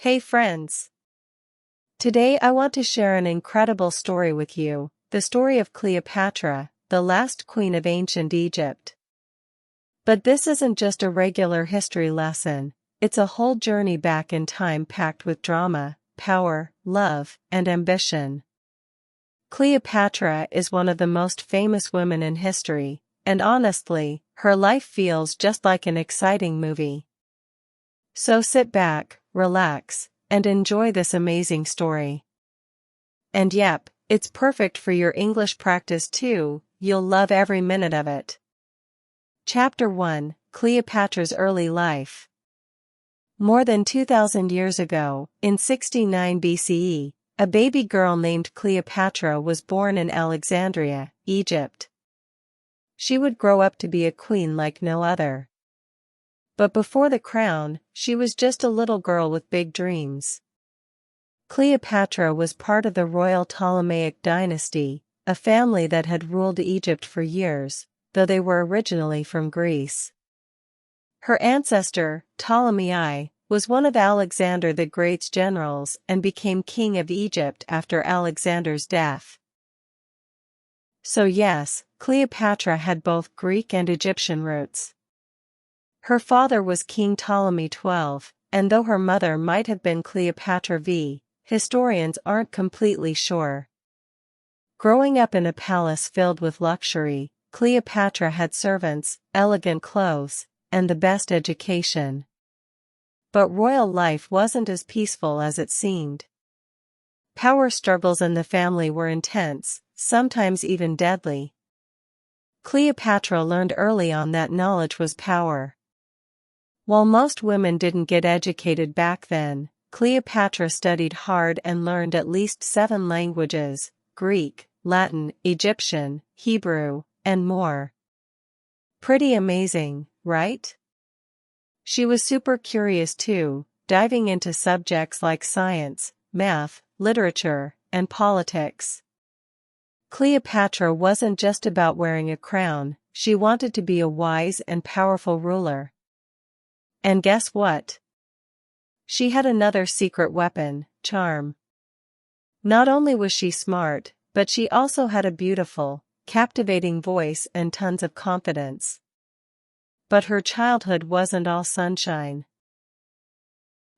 Hey friends! Today I want to share an incredible story with you, the story of Cleopatra, the last queen of ancient Egypt. But this isn't just a regular history lesson, it's a whole journey back in time packed with drama, power, love, and ambition. Cleopatra is one of the most famous women in history, and honestly, her life feels just like an exciting movie. So sit back, relax, and enjoy this amazing story. And yep, it's perfect for your English practice too, you'll love every minute of it. Chapter 1: Cleopatra's Early Life. More than 2,000 years ago, in 69 BCE, a baby girl named Cleopatra was born in Alexandria, Egypt. She would grow up to be a queen like no other. But before the crown, she was just a little girl with big dreams. Cleopatra was part of the royal Ptolemaic dynasty, a family that had ruled Egypt for years, though they were originally from Greece. Her ancestor, Ptolemy I, was one of Alexander the Great's generals and became king of Egypt after Alexander's death. So yes, Cleopatra had both Greek and Egyptian roots. Her father was King Ptolemy XII, and though her mother might have been Cleopatra V, historians aren't completely sure. Growing up in a palace filled with luxury, Cleopatra had servants, elegant clothes, and the best education. But royal life wasn't as peaceful as it seemed. Power struggles in the family were intense, sometimes even deadly. Cleopatra learned early on that knowledge was power. While most women didn't get educated back then, Cleopatra studied hard and learned at least 7 languages: Greek, Latin, Egyptian, Hebrew, and more. Pretty amazing, right? She was super curious too, diving into subjects like science, math, literature, and politics. Cleopatra wasn't just about wearing a crown, she wanted to be a wise and powerful ruler. And guess what? She had another secret weapon: charm. Not only was she smart, but she also had a beautiful, captivating voice and tons of confidence. But her childhood wasn't all sunshine.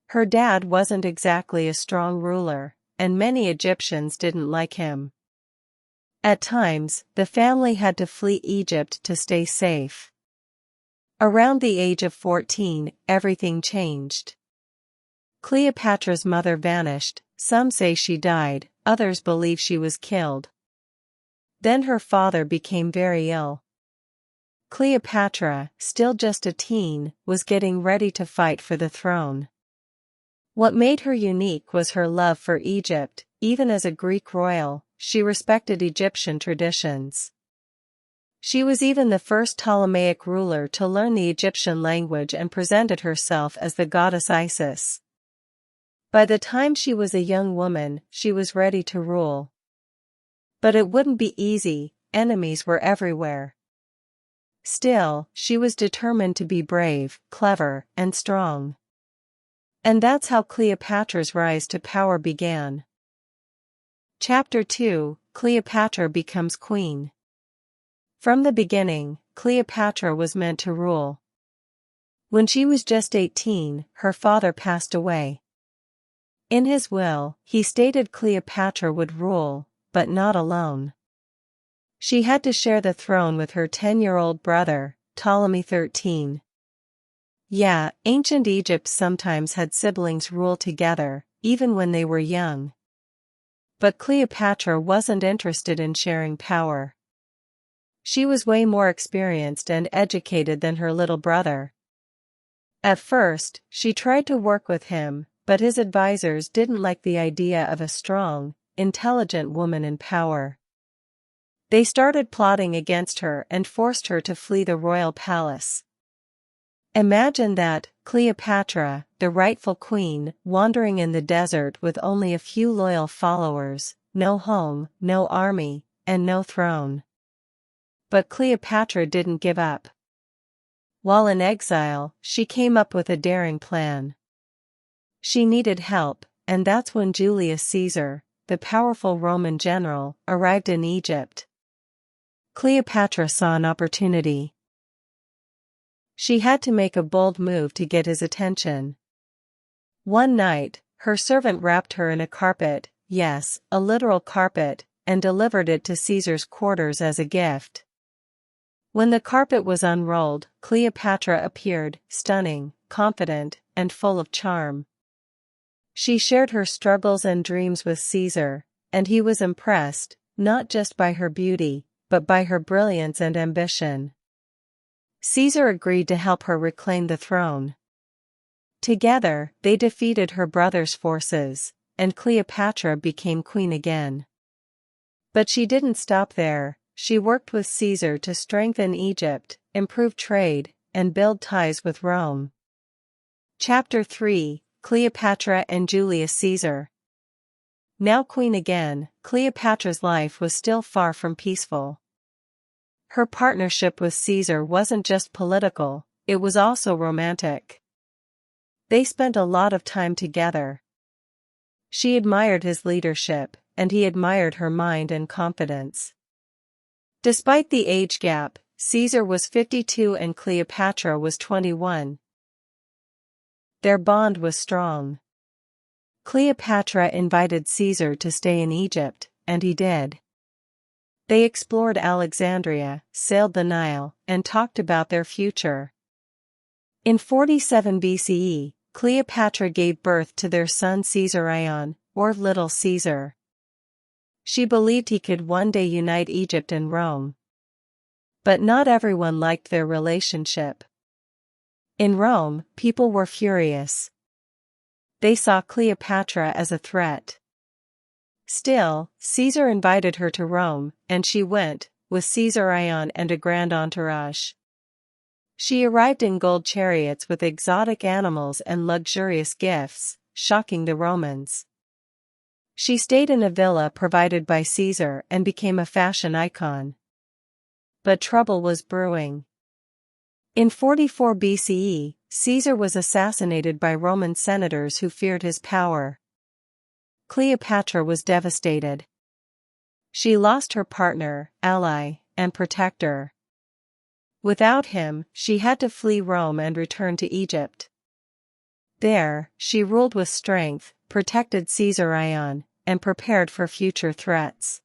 Her dad wasn't exactly a strong ruler, and many Egyptians didn't like him. At times, the family had to flee Egypt to stay safe. Around the age of 14, everything changed. Cleopatra's mother vanished, some say she died, others believe she was killed. Then her father became very ill. Cleopatra, still just a teen, was getting ready to fight for the throne. What made her unique was her love for Egypt. Even as a Greek royal, she respected Egyptian traditions. She was even the first Ptolemaic ruler to learn the Egyptian language and presented herself as the goddess Isis. By the time she was a young woman, she was ready to rule. But it wouldn't be easy, enemies were everywhere. Still, she was determined to be brave, clever, and strong. And that's how Cleopatra's rise to power began. Chapter 2: Cleopatra becomes queen. From the beginning, Cleopatra was meant to rule. When she was just 18, her father passed away. In his will, he stated Cleopatra would rule, but not alone. She had to share the throne with her 10-year-old brother, Ptolemy XIII. Yeah, ancient Egypt sometimes had siblings rule together, even when they were young. But Cleopatra wasn't interested in sharing power. She was way more experienced and educated than her little brother. At first, she tried to work with him, but his advisors didn't like the idea of a strong, intelligent woman in power. They started plotting against her and forced her to flee the royal palace. Imagine that, Cleopatra, the rightful queen, wandering in the desert with only a few loyal followers, no home, no army, and no throne. But Cleopatra didn't give up. While in exile, she came up with a daring plan. She needed help, and that's when Julius Caesar, the powerful Roman general, arrived in Egypt. Cleopatra saw an opportunity. She had to make a bold move to get his attention. One night, her servant wrapped her in a carpet, yes, a literal carpet, and delivered it to Caesar's quarters as a gift. When the carpet was unrolled, Cleopatra appeared, stunning, confident, and full of charm. She shared her struggles and dreams with Caesar, and he was impressed, not just by her beauty, but by her brilliance and ambition. Caesar agreed to help her reclaim the throne. Together, they defeated her brother's forces, and Cleopatra became queen again. But she didn't stop there. She worked with Caesar to strengthen Egypt, improve trade, and build ties with Rome. Chapter 3: Cleopatra and Julius Caesar. Now queen again, Cleopatra's life was still far from peaceful. Her partnership with Caesar wasn't just political, it was also romantic. They spent a lot of time together. She admired his leadership, and he admired her mind and confidence. Despite the age gap, Caesar was 52 and Cleopatra was 21. Their bond was strong. Cleopatra invited Caesar to stay in Egypt, and he did. They explored Alexandria, sailed the Nile, and talked about their future. In 47 BCE, Cleopatra gave birth to their son Caesarion, or Little Caesar. She believed he could one day unite Egypt and Rome. But not everyone liked their relationship. In Rome, people were furious. They saw Cleopatra as a threat. Still, Caesar invited her to Rome, and she went, with Caesarion and a grand entourage. She arrived in gold chariots with exotic animals and luxurious gifts, shocking the Romans. She stayed in a villa provided by Caesar and became a fashion icon. But trouble was brewing. In 44 BCE, Caesar was assassinated by Roman senators who feared his power. Cleopatra was devastated. She lost her partner, ally, and protector. Without him, she had to flee Rome and return to Egypt. There, she ruled with strength, protected Caesarion, and prepared for future threats.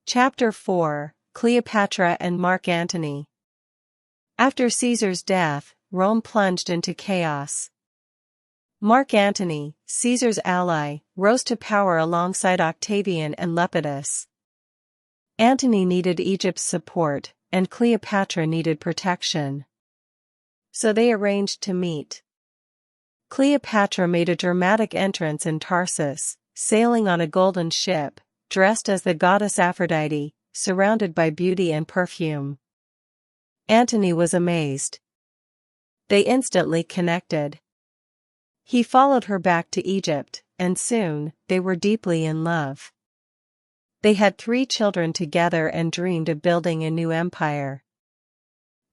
Chapter 4: Cleopatra and Mark Antony. After Caesar's death, Rome plunged into chaos. Mark Antony, Caesar's ally, rose to power alongside Octavian and Lepidus. Antony needed Egypt's support, and Cleopatra needed protection. So they arranged to meet. Cleopatra made a dramatic entrance in Tarsus, sailing on a golden ship, dressed as the goddess Aphrodite, surrounded by beauty and perfume. Antony was amazed. They instantly connected. He followed her back to Egypt, and soon, they were deeply in love. They had 3 children together and dreamed of building a new empire.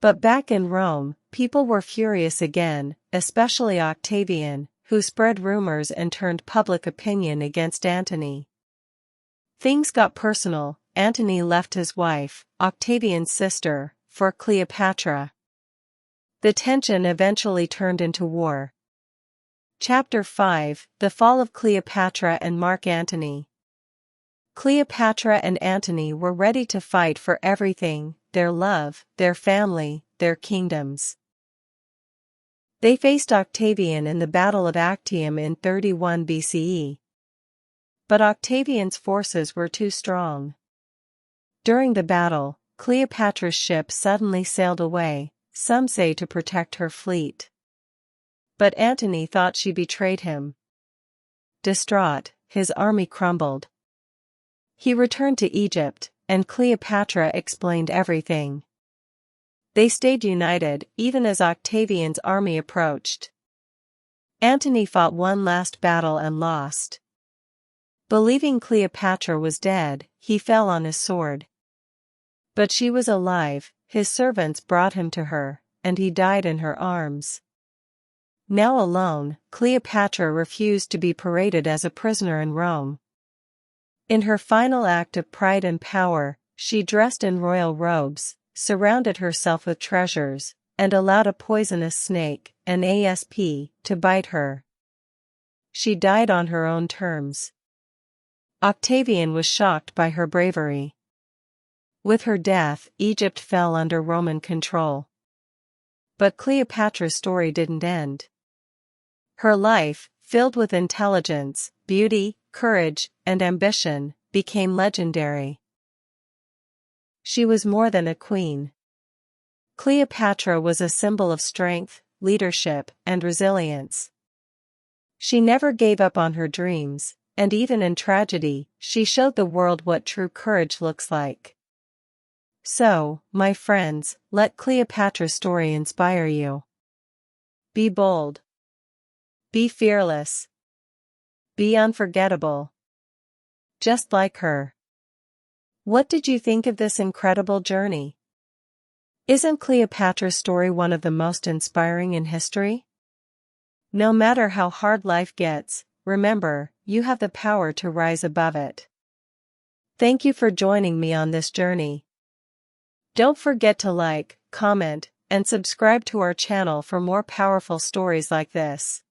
But back in Rome, people were furious again, especially Octavian, who spread rumors and turned public opinion against Antony. Things got personal. Antony left his wife, Octavian's sister, for Cleopatra. The tension eventually turned into war. Chapter 5: The Fall of Cleopatra and Mark Antony. Cleopatra and Antony were ready to fight for everything: their love, their family, their kingdoms. They faced Octavian in the Battle of Actium in 31 BCE. But Octavian's forces were too strong. During the battle, Cleopatra's ship suddenly sailed away, some say to protect her fleet. But Antony thought she betrayed him. Distraught, his army crumbled. He returned to Egypt, and Cleopatra explained everything. They stayed united, even as Octavian's army approached. Antony fought one last battle and lost. Believing Cleopatra was dead, he fell on his sword. But she was alive, his servants brought him to her, and he died in her arms. Now alone, Cleopatra refused to be paraded as a prisoner in Rome. In her final act of pride and power, she dressed in royal robes, surrounded herself with treasures, and allowed a poisonous snake, an asp, to bite her. She died on her own terms. Octavian was shocked by her bravery. With her death, Egypt fell under Roman control. But Cleopatra's story didn't end. Her life, filled with intelligence, beauty, courage, and ambition, became legendary. She was more than a queen. Cleopatra was a symbol of strength, leadership, and resilience. She never gave up on her dreams, and even in tragedy, she showed the world what true courage looks like. So, my friends, let Cleopatra's story inspire you. Be bold. Be fearless. Be unforgettable. Just like her. What did you think of this incredible journey? Isn't Cleopatra's story one of the most inspiring in history? No matter how hard life gets, remember, you have the power to rise above it. Thank you for joining me on this journey. Don't forget to like, comment, and subscribe to our channel for more powerful stories like this.